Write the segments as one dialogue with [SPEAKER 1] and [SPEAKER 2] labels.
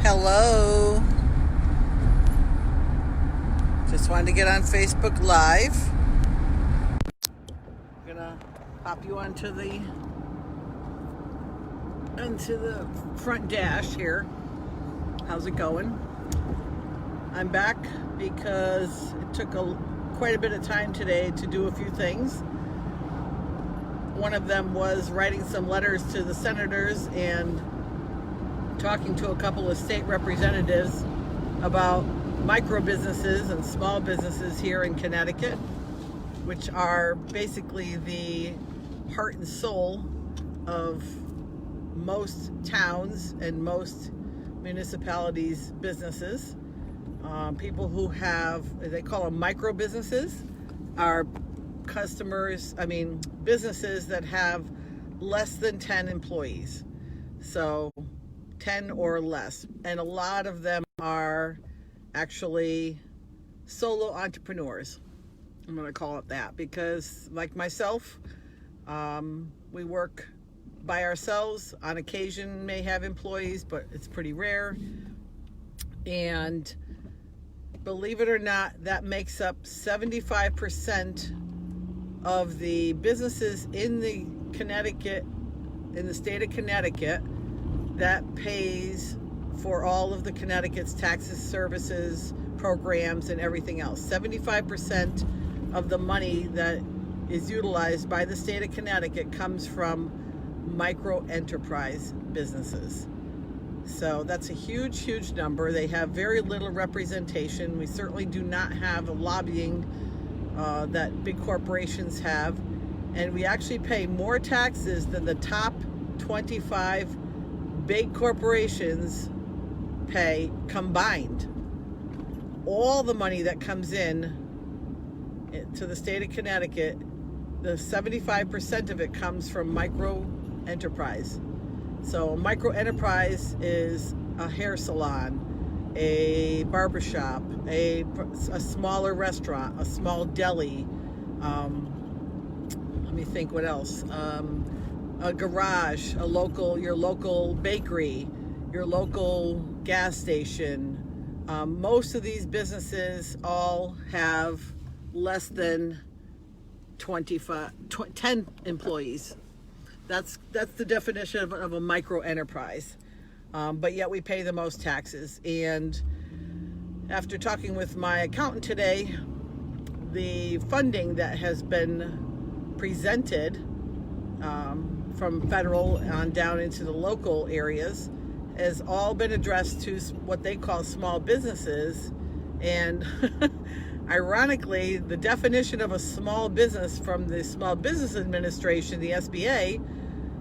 [SPEAKER 1] Hello. Just wanted to get on Facebook Live. I'm gonna pop you onto the front dash here. How's it going? I'm back because it took quite a bit of time today to do a few things. One of them was writing some letters to the senators and talking to a couple of state representatives about micro businesses and small businesses here in Connecticut, which are basically the heart and soul of most towns and most municipalities' businesses. People who have, they call them micro businesses, are businesses that have less than 10 employees. So 10 or less. And a lot of them are actually solo entrepreneurs. I'm going to call it that because, like myself, we work by ourselves. On occasion may have employees, but it's pretty rare. And believe it or not, that makes up 75% of the businesses in the state of Connecticut that pays for all of the Connecticut's taxes, services, programs, and everything else. 75% of the money that is utilized by the state of Connecticut comes from micro enterprise businesses. So that's a huge, huge number. They have very little representation. We certainly do not have a lobbying that big corporations have. And we actually pay more taxes than the top 25 big corporations pay combined. All the money that comes in to the state of Connecticut, the 75% of it comes from micro enterprise. So a micro enterprise is a hair salon, a barbershop, a smaller restaurant, a small deli. Let me think what else. A garage, your local bakery, your local gas station. Most of these businesses all have less than 10 employees. That's the definition of a micro enterprise. But yet we pay the most taxes. And after talking with my accountant today, the funding that has been presented from federal on down into the local areas has all been addressed to what they call small businesses. And ironically, the definition of a small business from the Small Business Administration, the SBA,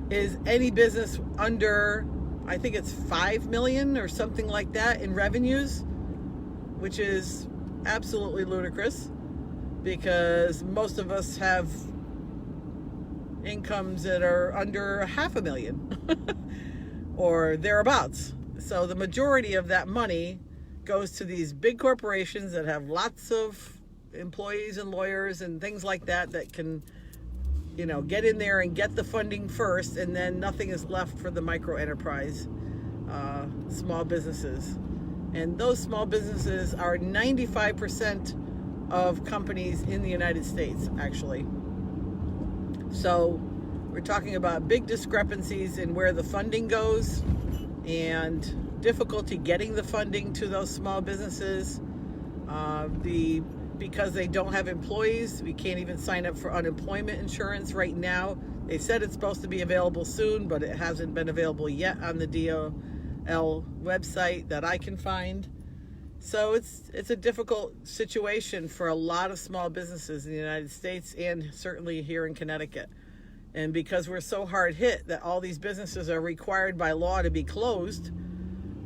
[SPEAKER 1] is any business under, I think it's 5 million or something like that in revenues, which is absolutely ludicrous because most of us have incomes that are under $500,000 or thereabouts. So the majority of that money goes to these big corporations that have lots of employees and lawyers and things like that can, get in there and get the funding first, and then nothing is left for the micro enterprise small businesses. And those small businesses are 95% of companies in the United States, actually. So we're talking about big discrepancies in where the funding goes and difficulty getting the funding to those small businesses. Because they don't have employees, we can't even sign up for unemployment insurance right now. They said it's supposed to be available soon, but it hasn't been available yet on the DOL website that I can find. So it's a difficult situation for a lot of small businesses in the United States and certainly here in Connecticut. And because we're so hard hit that all these businesses are required by law to be closed,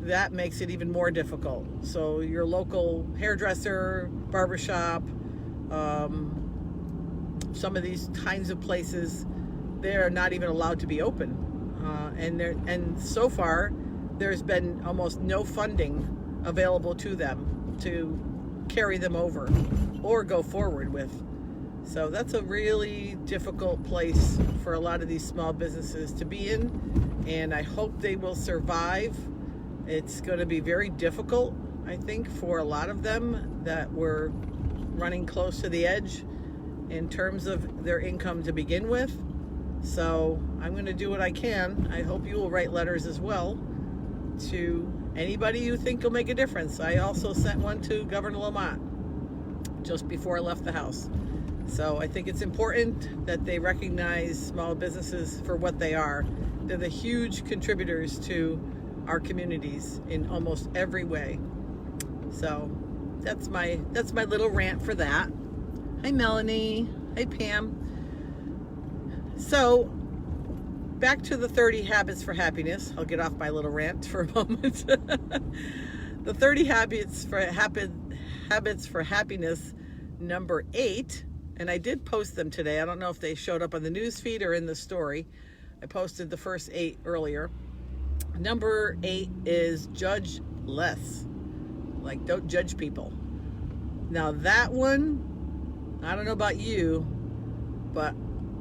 [SPEAKER 1] that makes it even more difficult. So your local hairdresser, barbershop, some of these kinds of places, they're not even allowed to be open. And so far, there's been almost no funding available to them to carry them over or go forward with. So that's a really difficult place for a lot of these small businesses to be in, and I hope they will survive It's going to be very difficult, I think, for a lot of them that were running close to the edge in terms of their income to begin with. So I'm going to do what I can. I hope you will write letters as well to anybody you think will make a difference. I also sent one to Governor Lamont just before I left the house. So I think it's important that they recognize small businesses for what they are. They're the huge contributors to our communities in almost every way. So that's my little rant for that. Hi Melanie. Hi Pam. So back to the 30 habits for happiness. I'll get off my little rant for a moment. The 30 habits for happiness, number 8, and I did post them today. I don't know if they showed up on the news feed or in the story. I posted the first 8 earlier. Number 8 is judge less. Like, don't judge people. Now that one, I don't know about you, but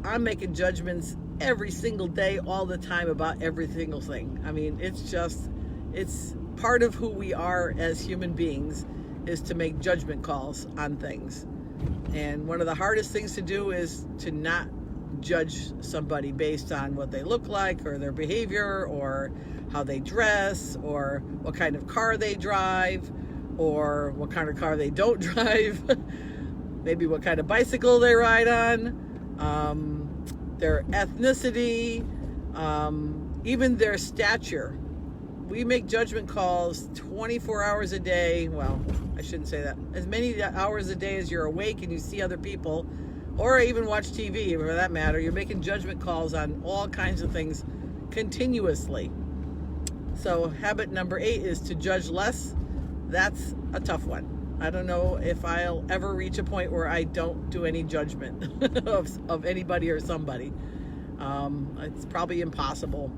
[SPEAKER 1] I'm making judgments every single day, all the time, about every single thing. I mean, it's part of who we are as human beings is to make judgment calls on things. And one of the hardest things to do is to not judge somebody based on what they look like or their behavior or how they dress or what kind of car they drive or what kind of car they don't drive, maybe what kind of bicycle they ride on, their ethnicity, even their stature. We make judgment calls 24 hours a day. Well, I shouldn't say that. As many hours a day as you're awake and you see other people, or even watch TV for that matter, you're making judgment calls on all kinds of things continuously. So habit number 8 is to judge less. That's a tough one. I don't know if I'll ever reach a point where I don't do any judgment of anybody or somebody. It's probably impossible.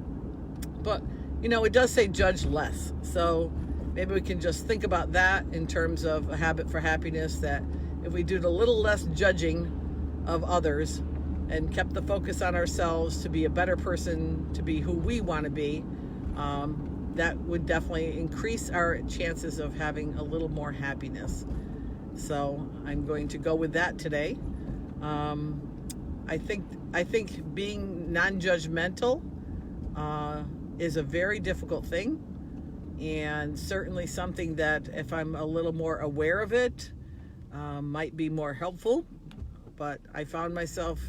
[SPEAKER 1] But, it does say judge less. So maybe we can just think about that in terms of a habit for happiness, that if we do a little less judging of others and kept the focus on ourselves to be a better person, to be who we want to be, that would definitely increase our chances of having a little more happiness. So I'm going to go with that today. I think being non-judgmental is a very difficult thing, and certainly something that if I'm a little more aware of it, might be more helpful. But I found myself,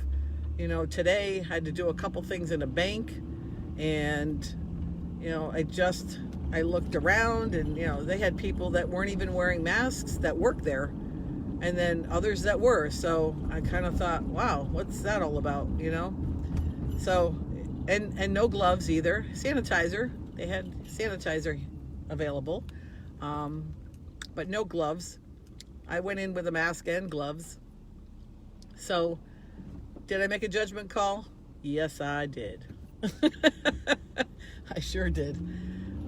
[SPEAKER 1] today I had to do a couple things in a bank, and I looked around and, they had people that weren't even wearing masks that worked there, and then others that were. So I kind of thought, wow, what's that all about, So, and no gloves either. Sanitizer, they had sanitizer available, but no gloves. I went in with a mask and gloves. So, did I make a judgment call? Yes, I did. I sure did.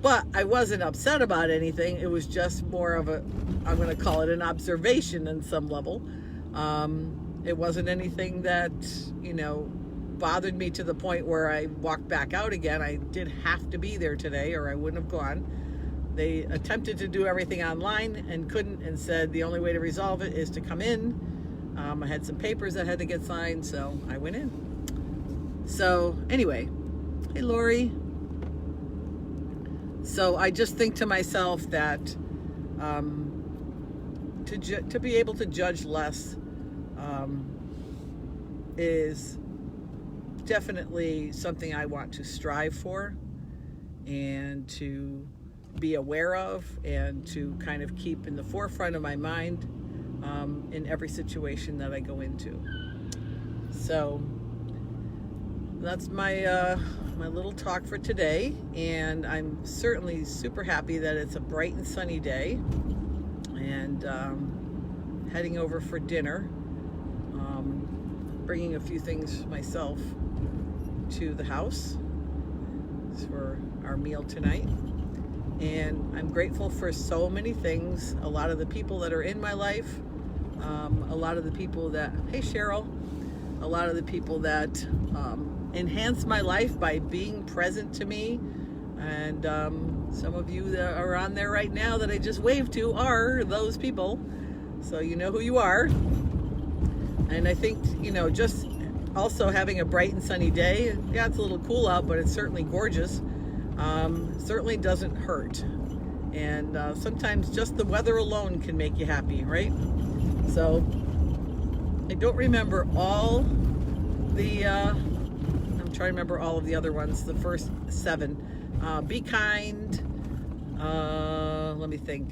[SPEAKER 1] But I wasn't upset about anything. It was just more of I'm going to call it an observation on some level. It wasn't anything that, bothered me to the point where I walked back out again. I did have to be there today or I wouldn't have gone. They attempted to do everything online and couldn't, and said the only way to resolve it is to come in. I had some papers that had to get signed, so I went in. So anyway, hey Lori. So I just think to myself that to be able to judge less is definitely something I want to strive for and to be aware of and to kind of keep in the forefront of my mind in every situation that I go into. So that's my my little talk for today, and I'm certainly super happy that it's a bright and sunny day, and heading over for dinner, bringing a few things myself to the house for our meal tonight. And I'm grateful for so many things, a lot of the people that are in my life, a lot of the people that, hey Cheryl, a lot of the people that enhance my life by being present to me. And some of you that are on there right now that I just waved to are those people. So you know who you are. And I think, just also having a bright and sunny day, yeah, it's a little cool out, but it's certainly gorgeous. Certainly doesn't hurt. And sometimes just the weather alone can make you happy, right? So I don't remember all the, I'm trying to remember all of the other ones, the first 7. Be kind. Let me think.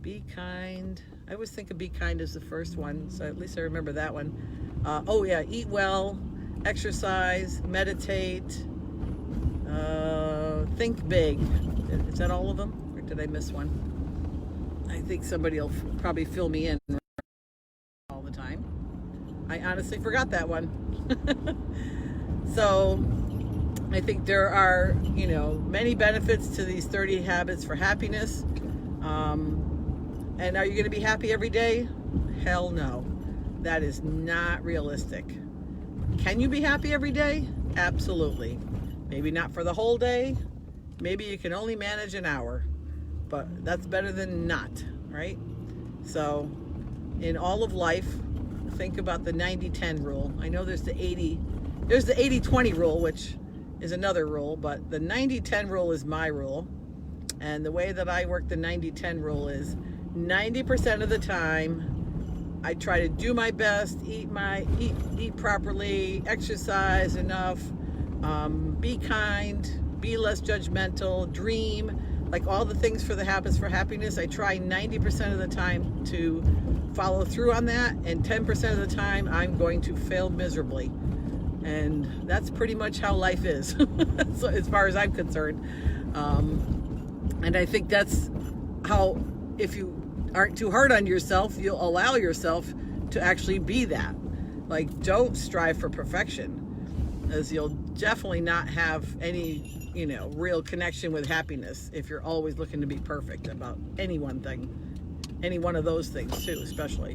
[SPEAKER 1] Be kind. I always think of be kind as the first one, so at least I remember that one. Oh yeah, eat well, exercise, meditate, think big. Is that all of them, or did I miss one? I think somebody will probably fill me in all the time. I honestly forgot that one. So I think there are, many benefits to these 30 habits for happiness. And are you going to be happy every day? Hell no. That is not realistic. Can you be happy every day? Absolutely. Maybe not for the whole day. Maybe you can only manage an hour. But that's better than not, right? So in all of life, think about the 90-10 rule. I know there's the 80-20 rule, which is another rule, but the 90-10 rule is my rule. And the way that I work the 90-10 rule is 90% of the time I try to do my best, eat properly, exercise enough, be kind, be less judgmental, dream, like all the things for the habits for happiness. I try 90% of the time to follow through on that, and 10% of the time I'm going to fail miserably. And that's pretty much how life is, so as far as I'm concerned. And I think that's how, if you aren't too hard on yourself, you'll allow yourself to actually be that. Like, don't strive for perfection, as you'll definitely not have any, real connection with happiness if you're always looking to be perfect about any one thing, any one of those things too, especially.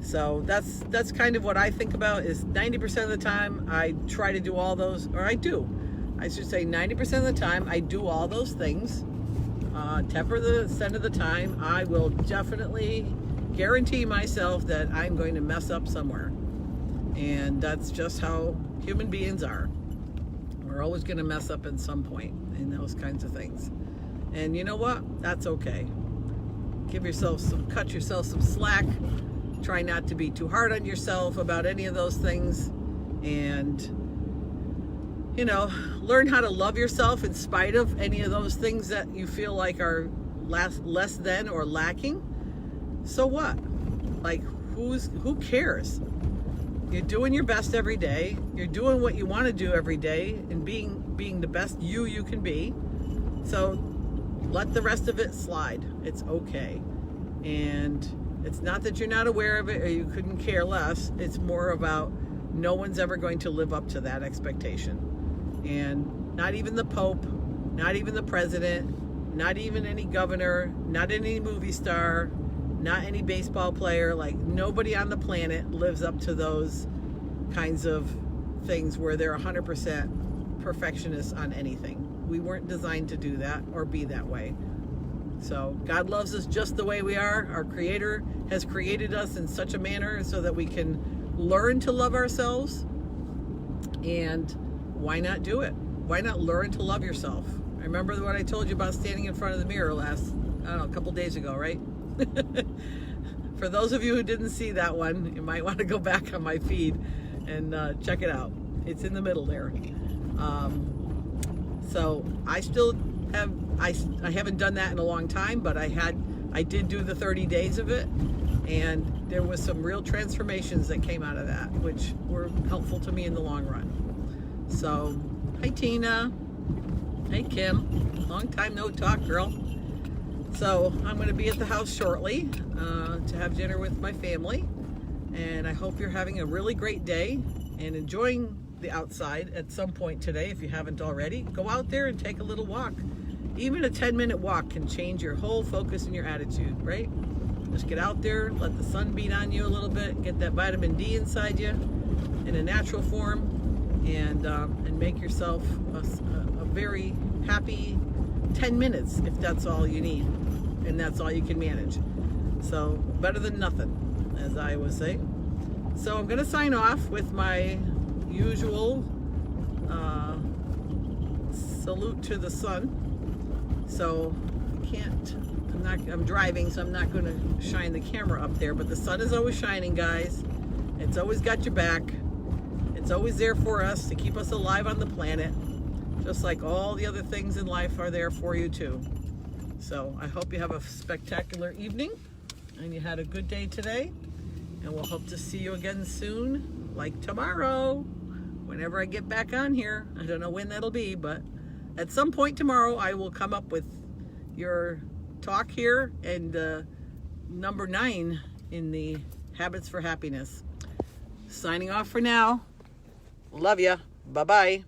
[SPEAKER 1] So that's kind of what I think about, is 90% of the time I try to do all those, or I should say 90% of the time I do all those things. 10% of the time I will definitely guarantee myself that I'm going to mess up somewhere. And that's just how human beings are. We're always going to mess up at some point in those kinds of things. And you know what? That's okay. Cut yourself some slack. Try not to be too hard on yourself about any of those things. And learn how to love yourself in spite of any of those things that you feel like are less than or lacking. So what? Like, who cares? You're doing your best every day. You're doing what you want to do every day, and being the best you can be. So let the rest of it slide. It's okay. And it's not that you're not aware of it or you couldn't care less. It's more about no one's ever going to live up to that expectation. And not even the Pope, not even the president, not even any governor, not any movie star, not any baseball player. Like, nobody on the planet lives up to those kinds of things where they're 100% perfectionists on anything. We weren't designed to do that or be that way. So God loves us just the way we are. Our Creator has created us in such a manner so that we can learn to love ourselves. And why not do it? Why not learn to love yourself? I remember what I told you about standing in front of the mirror a couple days ago, right? For those of you who didn't see that one, you might want to go back on my feed and check it out. It's in the middle there. So I still have, I haven't done that in a long time, but I did do the 30 days of it, and there was some real transformations that came out of that, which were helpful to me in the long run. So, hi Tina. Hey Kim. Long time no talk, girl. So I'm going to be at the house shortly to have dinner with my family, and I hope you're having a really great day and enjoying the outside at some point today. If you haven't already, go out there and take a little walk. Even a 10-minute walk can change your whole focus and your attitude, right? Just get out there, let the sun beat on you a little bit, get that vitamin D inside you in a natural form, and make yourself a very happy 10 minutes if that's all you need and that's all you can manage. So better than nothing, as I would say. So I'm going to sign off with my usual salute to the sun. So I can't, I'm driving, so I'm not going to shine the camera up there, but the sun is always shining, guys. It's always got your back. It's always there for us to keep us alive on the planet, just like all the other things in life are there for you too. So I hope you have a spectacular evening and you had a good day today, and we'll hope to see you again soon, like tomorrow, whenever I get back on here. I don't know when that'll be, but at some point tomorrow I will come up with your talk here and number 9 in the Habits for Happiness. Signing off for now. Love ya. Bye-bye.